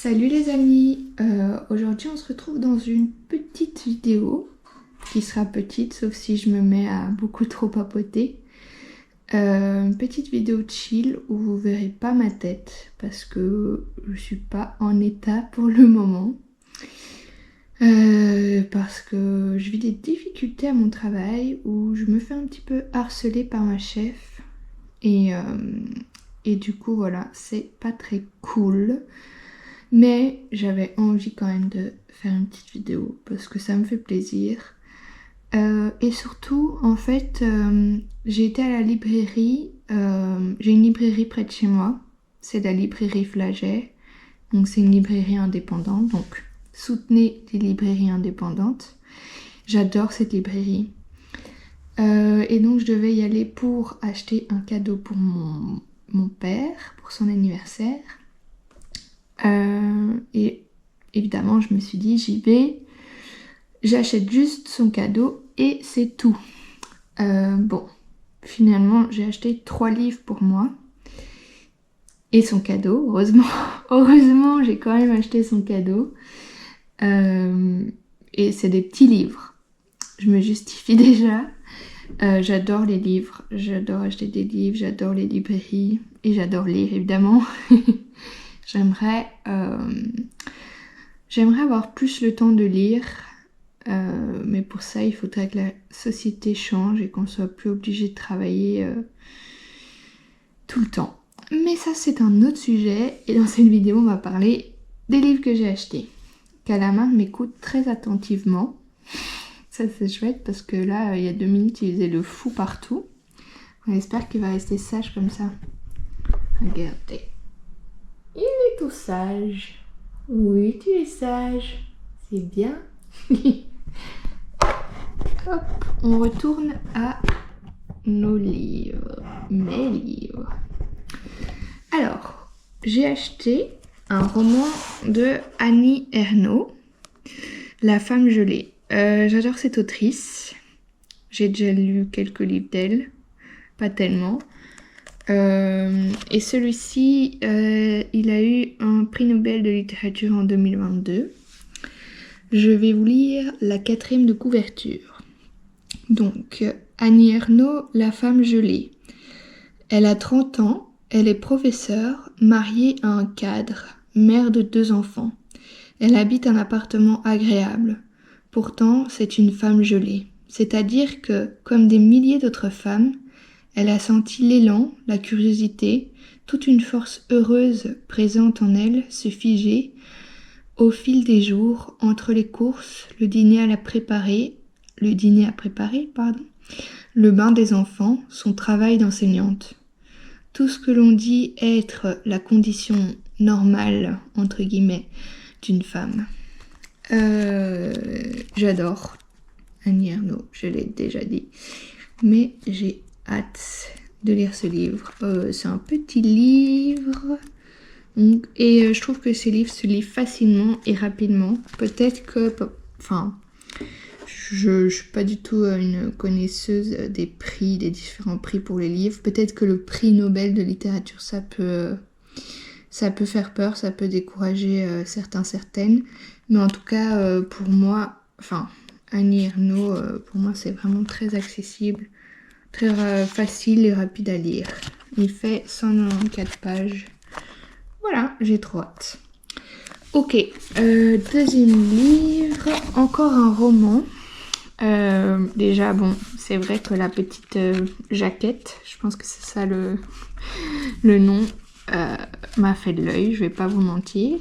Salut les amis, aujourd'hui on se retrouve dans une petite vidéo qui sera petite sauf si je me mets à beaucoup trop papoter. Une petite vidéo chill où vous verrez pas ma tête parce que je suis pas en état pour le moment. Parce que je vis des difficultés à mon travail où je me fais un petit peu harceler par ma chef et du coup voilà, c'est pas très cool. Mais j'avais envie quand même de faire une petite vidéo parce que ça me fait plaisir. Et surtout, en fait, j'ai été à la librairie. J'ai une librairie près de chez moi. C'est la librairie Flaget. Donc c'est une librairie indépendante. Donc soutenez les librairies indépendantes. J'adore cette librairie. Et donc je devais y aller pour acheter un cadeau pour mon père, pour son anniversaire. Et évidemment je me suis dit j'y vais, j'achète juste son cadeau et c'est tout. Bon, finalement j'ai acheté 3 livres pour moi et son cadeau, heureusement j'ai quand même acheté son cadeau. Et c'est des petits livres, je me justifie déjà. J'adore les livres, j'adore acheter des livres, j'adore les librairies et j'adore lire évidemment. J'aimerais avoir plus le temps de lire, mais pour ça il faudrait que la société change et qu'on soit plus obligé de travailler tout le temps. Mais ça c'est un autre sujet et dans cette vidéo on va parler des livres que j'ai achetés. Calamar m'écoute très attentivement, ça c'est chouette parce que là il y a 2 minutes il faisait le fou partout. On espère qu'il va rester sage comme ça. Regardez. Il est tout sage. Oui, tu es sage. C'est bien. Hop, on retourne à nos livres. Mes livres. Alors, j'ai acheté un roman de Annie Ernaux, La femme gelée. J'adore cette autrice. J'ai déjà lu quelques livres d'elle. Pas tellement. Et celui-ci, il a eu un prix Nobel de littérature en 2022. Je vais vous lire la 4e de couverture. Donc, Annie Ernaux, La femme gelée. Elle a 30 ans, elle est professeure, mariée à un cadre, mère de 2 enfants. Elle habite un appartement agréable. Pourtant, c'est une femme gelée. C'est-à-dire que, comme des milliers d'autres femmes, elle a senti l'élan, la curiosité, toute une force heureuse présente en elle se figer au fil des jours entre les courses, le dîner à préparer, le bain des enfants, son travail d'enseignante. Tout ce que l'on dit être la condition normale, entre guillemets, d'une femme. J'adore Annie Ernaux, je l'ai déjà dit, mais j'ai hâte de lire ce livre. C'est un petit livre et je trouve que ces livres se lisent facilement et rapidement. Peut-être que, je suis pas du tout une connaisseuse des prix, des différents prix pour les livres. Peut-être que le prix Nobel de littérature ça peut faire peur, ça peut décourager certaines. Mais en tout cas pour moi, Annie Ernaux, pour moi c'est vraiment très accessible. Très facile et rapide à lire. Il fait 194 pages. Voilà, j'ai trop hâte. Ok, deuxième livre, encore un roman. Déjà, bon, c'est vrai que la petite jaquette, je pense que c'est ça le nom, m'a fait de l'œil, je vais pas vous mentir.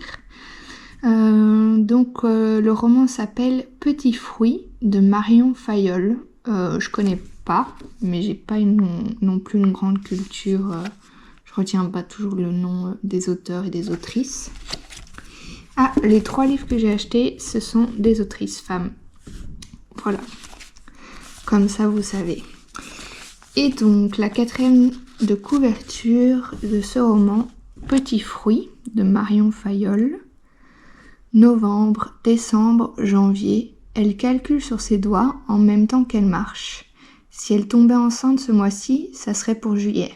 Donc, le roman s'appelle Petit fruit de Marion Fayolle. Je connais pas, mais j'ai pas non plus une grande culture. Je retiens pas toujours le nom des auteurs et des autrices. Ah, les 3 livres que j'ai achetés, ce sont des autrices femmes. Voilà. Comme ça, vous savez. Et donc, la 4e de couverture de ce roman, Petit fruit de Marion Fayolle. Novembre, décembre, janvier. Elle calcule sur ses doigts en même temps qu'elle marche. Si elle tombait enceinte ce mois-ci, ça serait pour juillet.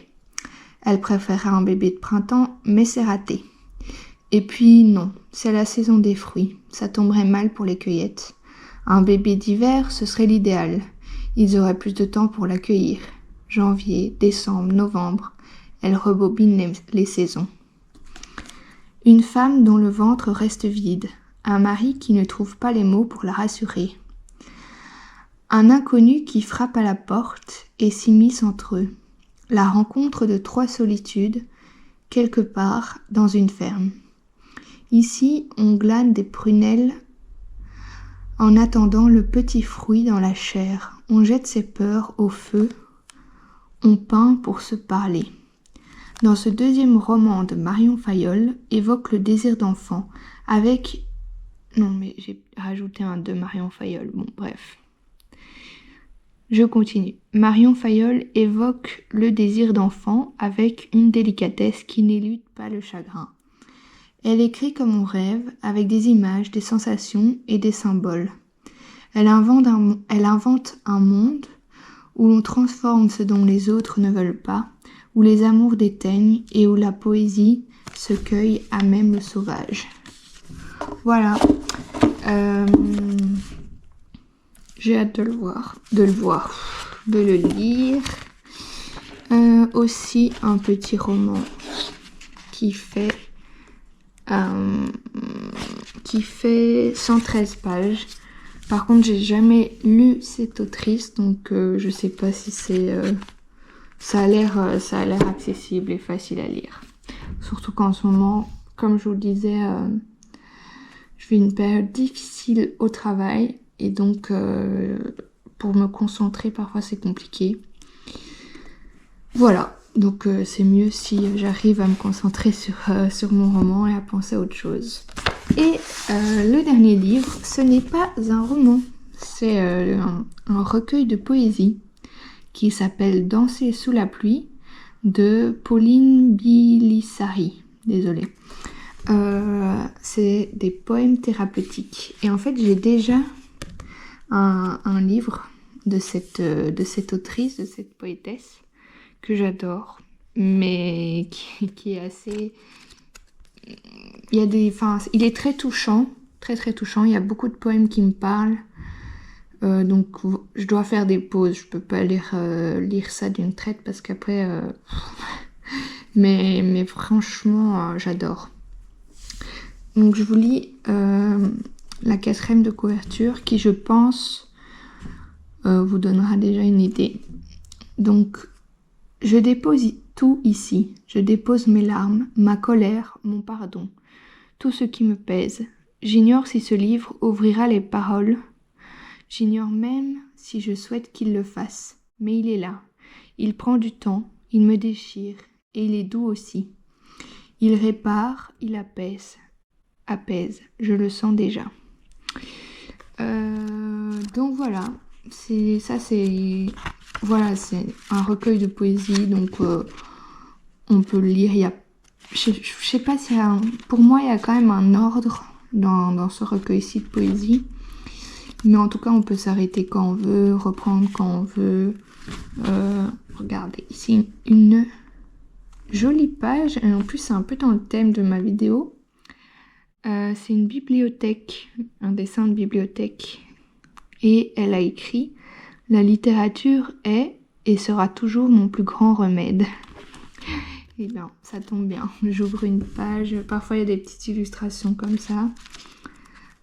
Elle préférerait un bébé de printemps, mais c'est raté. Et puis non, c'est la saison des fruits, ça tomberait mal pour les cueillettes. Un bébé d'hiver, ce serait l'idéal. Ils auraient plus de temps pour l'accueillir. Janvier, décembre, novembre, elle rebobine les saisons. Une femme dont le ventre reste vide, un mari qui ne trouve pas les mots pour la rassurer. Un inconnu qui frappe à la porte et s'immisce entre eux. La rencontre de 3 solitudes, quelque part dans une ferme. Ici, on glane des prunelles en attendant le petit fruit dans la chair. On jette ses peurs au feu, on peint pour se parler. Dans ce deuxième roman de Marion Fayolle, évoque le désir d'enfant avec... Non, mais j'ai rajouté un de Marion Fayolle. Bon, bref. Je continue. Marion Fayolle évoque le désir d'enfant avec une délicatesse qui n'élude pas le chagrin. Elle écrit comme on rêve, avec des images, des sensations et des symboles. Elle invente un monde où l'on transforme ce dont les autres ne veulent pas, où les amours déteignent et où la poésie se cueille à même le sauvage. Voilà. J'ai hâte de le lire. Aussi un petit roman qui fait 113 pages. Par contre, j'ai jamais lu cette autrice, donc je sais pas si ça a l'air accessible et facile à lire. Surtout qu'en ce moment, comme je vous le disais, je vis une période difficile au travail et donc pour me concentrer, parfois c'est compliqué. Voilà, donc c'est mieux si j'arrive à me concentrer sur mon roman et à penser à autre chose. Et le dernier livre, ce n'est pas un roman, c'est un recueil de poésie qui s'appelle Danser sous la pluie de Pauline Bilisari. Désolée. C'est des poèmes thérapeutiques. Et en fait, j'ai déjà un livre de cette autrice, de cette poétesse que j'adore, mais qui est assez... il est très touchant, très très touchant. Il y a beaucoup de poèmes qui me parlent. Donc je dois faire des pauses, je peux pas lire ça d'une traite parce qu'après mais franchement j'adore. Donc je vous lis la 4e de couverture qui, je pense, vous donnera déjà une idée. Donc je dépose tout ici, je dépose mes larmes, ma colère, mon pardon, tout ce qui me pèse. J'ignore si ce livre ouvrira les paroles. J'ignore même si je souhaite qu'il le fasse, mais il est là. Il prend du temps, il me déchire, et il est doux aussi. Il répare, il apaise, je le sens déjà. Donc voilà, c'est un recueil de poésie, donc on peut le lire. Je sais pas si pour moi il y a quand même un ordre dans ce recueil-ci de poésie. Mais en tout cas, on peut s'arrêter quand on veut, reprendre quand on veut. Regardez, ici, une jolie page. Et en plus, c'est un peu dans le thème de ma vidéo. C'est une bibliothèque, un dessin de bibliothèque. Et elle a écrit « La littérature est et sera toujours mon plus grand remède ». Et bien, ça tombe bien. J'ouvre une page. Parfois, il y a des petites illustrations comme ça.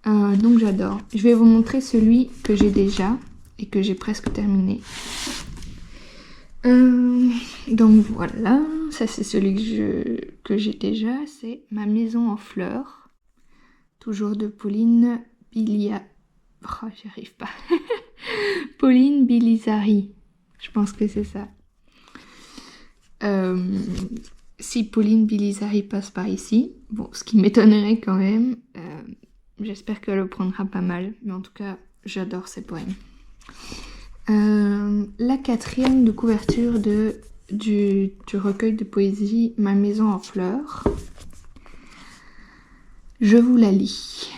Donc j'adore. Je vais vous montrer celui que j'ai déjà et que j'ai presque terminé. Donc voilà, ça c'est celui que j'ai déjà, c'est Ma maison en fleurs, toujours de Pauline j'y arrive pas. Pauline Bilisari, je pense que c'est ça. Si Pauline Bilisari passe par ici, bon, ce qui m'étonnerait quand même, j'espère qu'elle le prendra pas mal, mais en tout cas, j'adore ces poèmes. La 4e de couverture du recueil de poésie Ma maison en fleurs. Je vous la lis.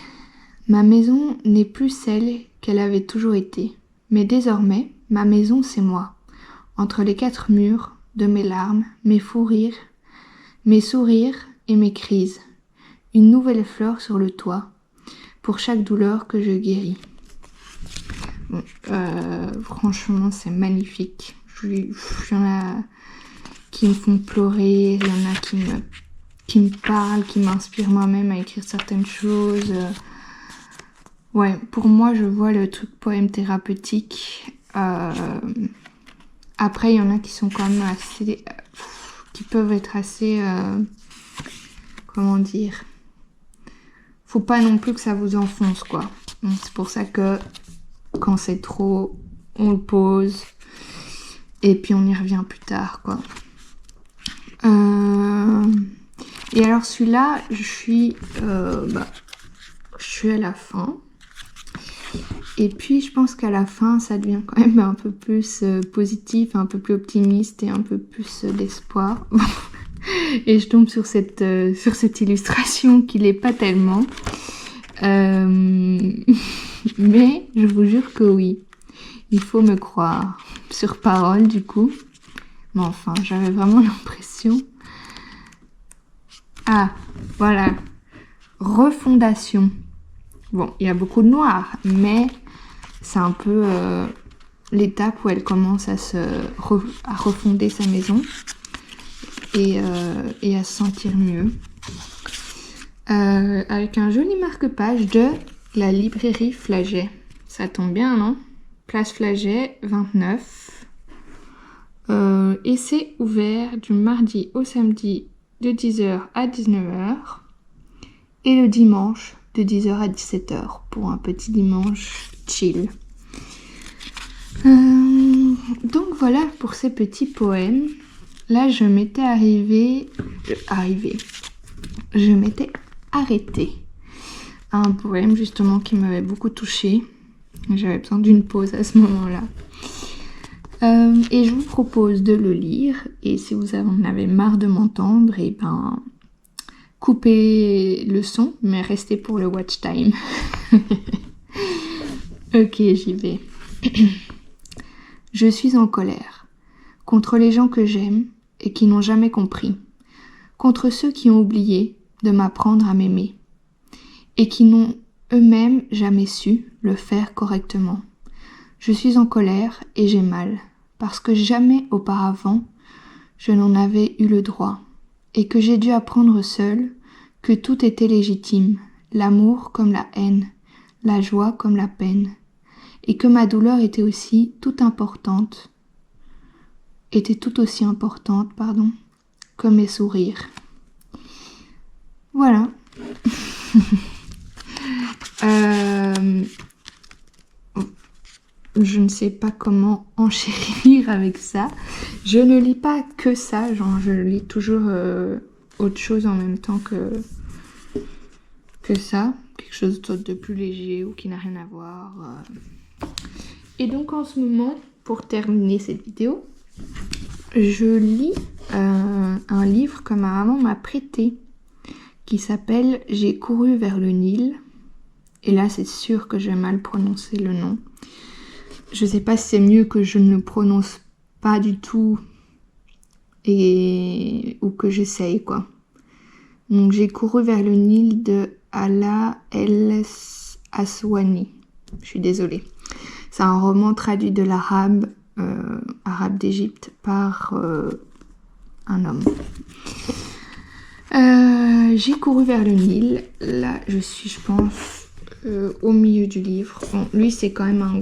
Ma maison n'est plus celle qu'elle avait toujours été, mais désormais, ma maison c'est moi. Entre les 4 murs de mes larmes, mes fous rires, mes sourires et mes crises. une nouvelle fleur sur le toit pour chaque douleur que je guéris. Bon, franchement, c'est magnifique. Il y en a qui me font pleurer, il y en a qui me parlent, qui m'inspirent moi-même à écrire certaines choses. Ouais, pour moi, je vois le truc poème thérapeutique. Après, il y en a qui sont quand même assez... qui peuvent être assez... comment dire, faut pas non plus que ça vous enfonce, quoi. Donc, c'est pour ça que quand c'est trop, on le pose et puis on y revient plus tard, quoi. Et alors celui-là, je suis à la fin. Et puis je pense qu'à la fin, ça devient quand même un peu plus positif, un peu plus optimiste et un peu plus d'espoir. Et je tombe sur cette illustration qui l'est pas tellement. Mais je vous jure que oui. Il faut me croire. Sur parole, du coup. Mais enfin, j'avais vraiment l'impression... Ah, voilà. Refondation. Bon, il y a beaucoup de noir, mais c'est un peu l'étape où elle commence à refonder sa maison et à se sentir mieux. Avec un joli marque-page de la librairie Flaget. Ça tombe bien, non? Place Flaget, 29. Et c'est ouvert du mardi au samedi de 10h à 19h et le dimanche de 10h à 17h pour un petit dimanche chill. Donc voilà pour ces petits poèmes. Là, je m'étais arrêtée à un poème justement qui m'avait beaucoup touchée. J'avais besoin d'une pause à ce moment-là. Et je vous propose de le lire. Et si vous en avez marre de m'entendre, coupez le son, mais restez pour le watch time. Ok, j'y vais. Je suis en colère contre les gens que j'aime et qui n'ont jamais compris, contre ceux qui ont oublié de m'apprendre à m'aimer et qui n'ont eux-mêmes jamais su le faire correctement. Je suis en colère et j'ai mal, parce que jamais auparavant je n'en avais eu le droit, et que j'ai dû apprendre seule que tout était légitime, l'amour comme la haine, la joie comme la peine, et que ma douleur était tout aussi importante, que mes sourires. Voilà. Je ne sais pas comment enchérir avec ça. Je ne lis pas que ça, genre je lis toujours autre chose en même temps que ça, quelque chose de plus léger ou qui n'a rien à voir. Et donc en ce moment, pour terminer cette vidéo, je lis un livre que ma maman m'a prêté qui s'appelle « J'ai couru vers le Nil ». Et là, c'est sûr que je vais mal prononcer le nom. Je sais pas si c'est mieux que je ne le prononce pas du tout ou que j'essaye, quoi. Donc, J'ai couru vers le Nil de Ala El Aswani. Je suis désolée. C'est un roman traduit de l'arabe, arabe d'Égypte, par un homme. J'ai couru vers le Nil. Là, je suis, je pense, au milieu du livre. Bon, lui, c'est quand même un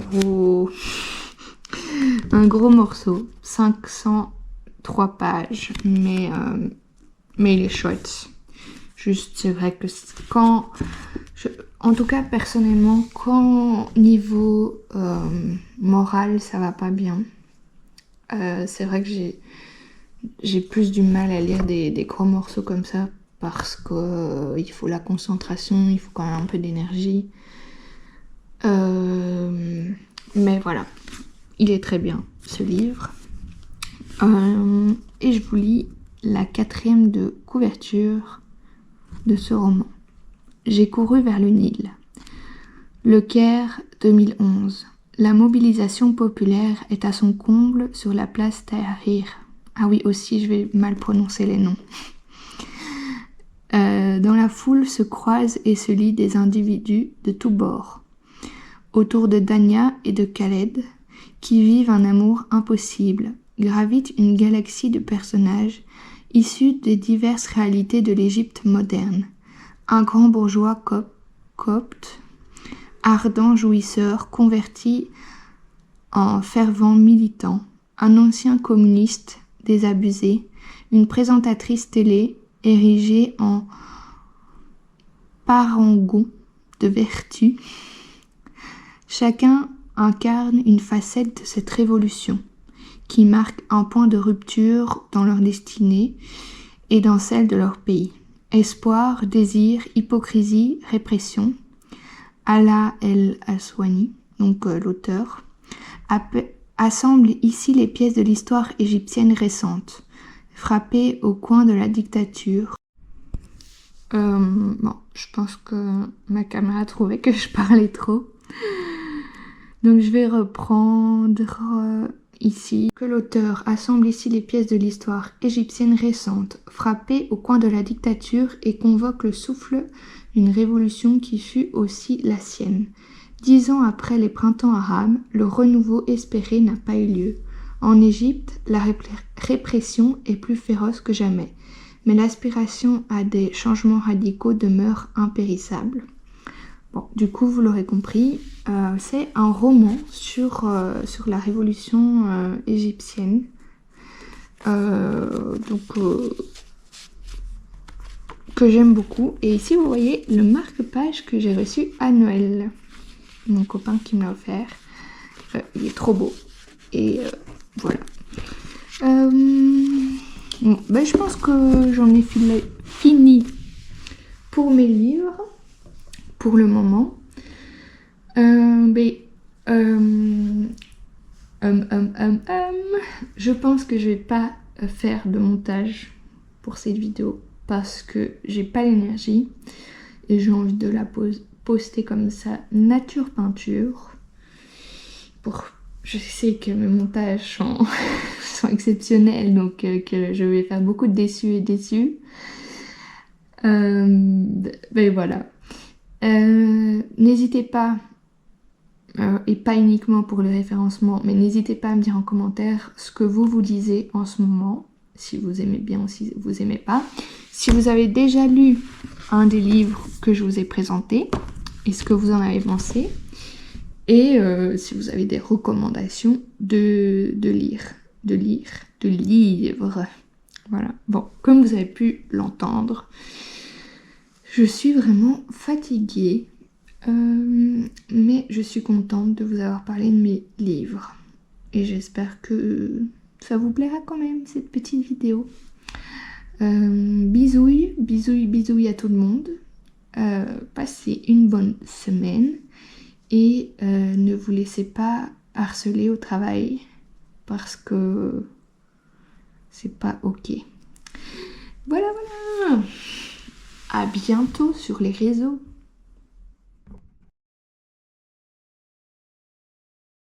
gros morceau. 503 pages. Mais il est chouette. Juste, c'est vrai que en tout cas, personnellement, quand niveau moral, ça va pas bien. C'est vrai que j'ai plus du mal à lire des gros morceaux comme ça parce que il faut la concentration, il faut quand même un peu d'énergie. Mais voilà, il est très bien ce livre. Et je vous lis la 4e de couverture de ce roman. J'ai couru vers le Nil. Le Caire 2011. La mobilisation populaire est à son comble sur la place Tahrir. Ah oui, aussi, je vais mal prononcer les noms. Dans la foule se croisent et se lient des individus de tous bords, autour de Dania et de Khaled, qui vivent un amour impossible. Gravite une galaxie de personnages issus des diverses réalités de l'Égypte moderne. Un grand bourgeois copte, ardent jouisseur converti en fervent militant, un ancien communiste désabusé, une présentatrice télé érigée en parangon de vertu. Chacun incarne une facette de cette révolution qui marque un point de rupture dans leur destinée et dans celle de leur pays. Espoir, désir, hypocrisie, répression. Ala el-Aswani, donc l'auteur, assemble ici les pièces de l'histoire égyptienne récente, frappées au coin de la dictature. Bon, je pense que ma caméra trouvait que je parlais trop. Donc je vais reprendre ici que l'auteur assemble ici les pièces de l'histoire égyptienne récente, frappées au coin de la dictature et convoque le souffle d'une révolution qui fut aussi la sienne. 10 ans après les printemps arabes, le renouveau espéré n'a pas eu lieu. En Égypte, la répression est plus féroce que jamais, mais l'aspiration à des changements radicaux demeure impérissable. Bon, du coup, vous l'aurez compris, c'est un roman sur la révolution égyptienne. Que j'aime beaucoup. Et ici, vous voyez le marque-page que j'ai reçu à Noël. Mon copain qui me l'a offert. Il est trop beau. Et voilà. Bon, ben, je pense que j'en ai fini pour mes livres. Pour le moment. Je pense que je vais pas faire de montage pour cette vidéo parce que j'ai pas l'énergie et j'ai envie de la poster comme ça, nature peinture. Je sais que mes montages sont exceptionnels, donc que je vais faire beaucoup de déçus. Ben voilà. N'hésitez pas, et pas uniquement pour le référencement, mais n'hésitez pas à me dire en commentaire ce que vous lisez en ce moment, si vous aimez bien ou si vous aimez pas. Si vous avez déjà lu un des livres que je vous ai présenté, et ce que vous en avez pensé, et si vous avez des recommandations de livres. Voilà. Bon, comme vous avez pu l'entendre, je suis vraiment fatiguée, mais je suis contente de vous avoir parlé de mes livres. Et j'espère que ça vous plaira quand même, cette petite vidéo. Bisouilles à tout le monde. Passez une bonne semaine. Et ne vous laissez pas harceler au travail, parce que c'est pas ok. Voilà. À bientôt sur les réseaux.